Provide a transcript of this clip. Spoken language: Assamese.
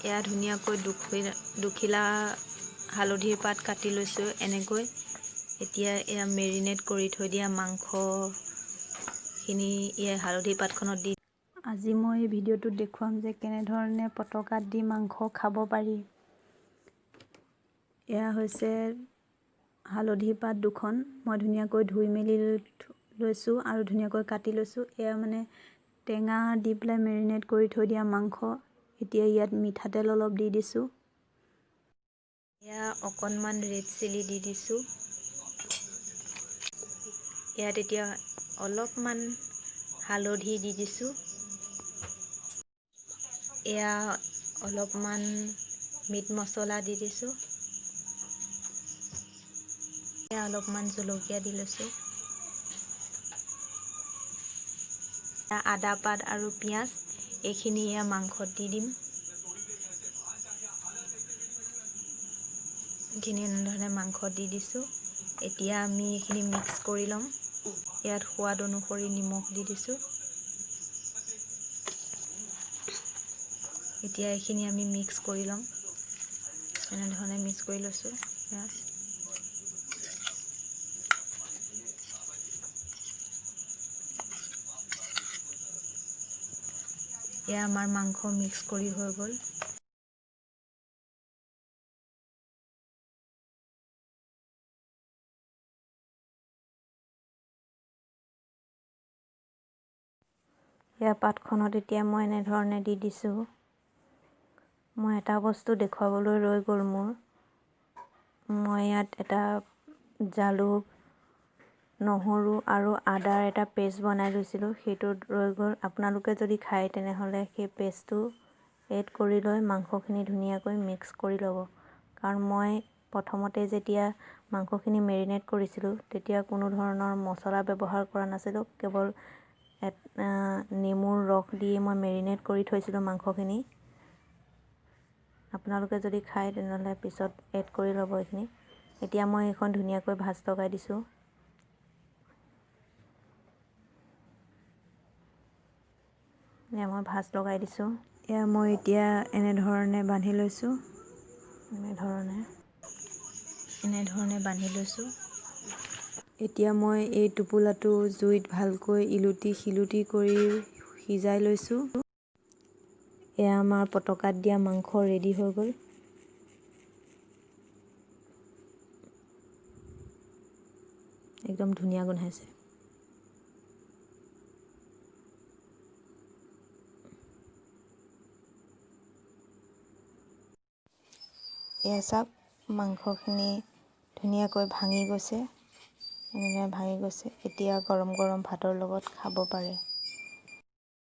এয়া ধুনীয়াকৈ দুখিলা হালধিৰ পাত কাটি লৈছোঁ এনেকৈ। এতিয়া এয়া মেৰিনেট কৰি থৈ দিয়া মাংসখিনি হালধি পাতখনত দি। আজি মই এই ভিডিঅ'টোত দেখুৱাম যে কেনেধৰণে পটকাত দি মাংস খাব পাৰি। এয়া হৈছে হালধি পাত দুখন, মই ধুনীয়াকৈ ধুই মেলি লৈছোঁ আৰু ধুনীয়াকৈ কাটি লৈছোঁ। এয়া মানে টেঙা দি পেলাই মেৰিনেট কৰি থৈ দিয়া মাংস। এতিয়া ইয়াত মিঠাতেল অলপ দি দিছোঁ। এয়া অকণমান ৰেড চিলি দি দিছোঁ। ইয়াত এতিয়া অলপমান হালধি দি দিছোঁ। এয়া অলপমান মিট মছলা দি দিছোঁ। এয়া অলপমান জলকীয়া দি লৈছোঁ। আদা পাত আৰু পিঁয়াজ এইখিনি এয়া মাংসত দি দিম। এইখিনি এনেধৰণে মাংসত দি দিছোঁ। এতিয়া আমি এইখিনি মিক্স কৰি ল'ম। ইয়াত সোৱাদ অনুসৰি নিমখ দি দিছোঁ। এতিয়া এইখিনি আমি মিক্স কৰি ল'ম। এনেধৰণে মিক্স কৰি লৈছোঁ। এয়া আমাৰ মাংস মিক্স কৰি হৈ গ'ল। এয়া পাতখনত এতিয়া মই এনেধৰণে দি দিছোঁ। মই এটা বস্তু দেখুৱাবলৈ ৰৈ গ'ল মোৰ। মই ইয়াত এটা জালুক, নহৰু আৰু আদাৰ এটা পেষ্ট বনাই লৈছিলোঁ, সেইটো ৰৈ গ'ল। আপোনালোকে যদি খায় তেনেহ'লে সেই পেষ্টটো এড কৰি লৈ মাংসখিনি ধুনীয়াকৈ মিক্স কৰি ল'ব। কাৰণ মই প্ৰথমতে যেতিয়া মাংসখিনি মেৰিনেট কৰিছিলোঁ তেতিয়া কোনো ধৰণৰ মছলা ব্যৱহাৰ কৰা নাছিলোঁ। কেৱল নেমুৰ ৰস দি মই মেৰিনেট কৰি থৈছিলোঁ মাংসখিনি। আপোনালোকে যদি খায় তেনেহ'লে পিছত এড কৰি ল'ব এইখিনি। এতিয়া মই এইখন ধুনীয়াকৈ ভাজ লগাই দিছোঁ। এয়া মই ভাজ লগাই দিছোঁ। এয়া মই এতিয়া এনেধৰণে বান্ধি লৈছোঁ। এনেধৰণে বান্ধি লৈছোঁ। এতিয়া মই এই টোপোলাটো জুইত ভালকৈ ইলুটি শিলুটি কৰি সিজাই লৈছোঁ। এয়া আমাৰ পটকাত দিয়া মাংস ৰেডি হৈ গ'ল। একদম ধুনীয়া গোন্ধাইছে। এয়া চাওক মাংসখিনি ধুনীয়াকৈ ভাঙি গৈছে। এনেদৰে ভাঙি গৈছে। এতিয়া গৰম গৰম ভাতৰ লগত খাব পাৰে।